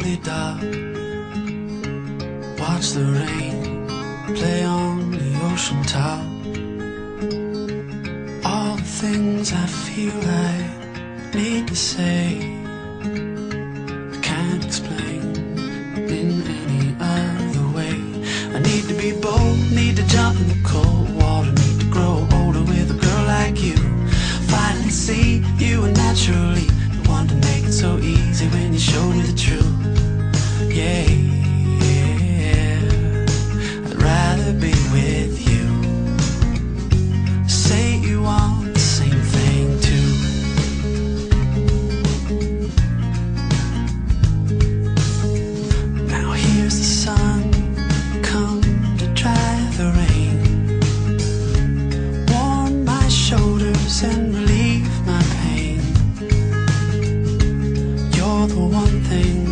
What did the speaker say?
totally dark. Watch the rain play on the ocean top. All the things I feel I need to say, I can't explain in any other way. I need to be bold, need to jump in the cold water, need to grow older with a girl like you. Finally see you were naturally the one to make it so easy when you showed me the truth. Yeah, I'd rather be with you. Say you want the same thing too. Now here's the sun, come to dry the rain, warm my shoulders and relieve my pain. You're the one thing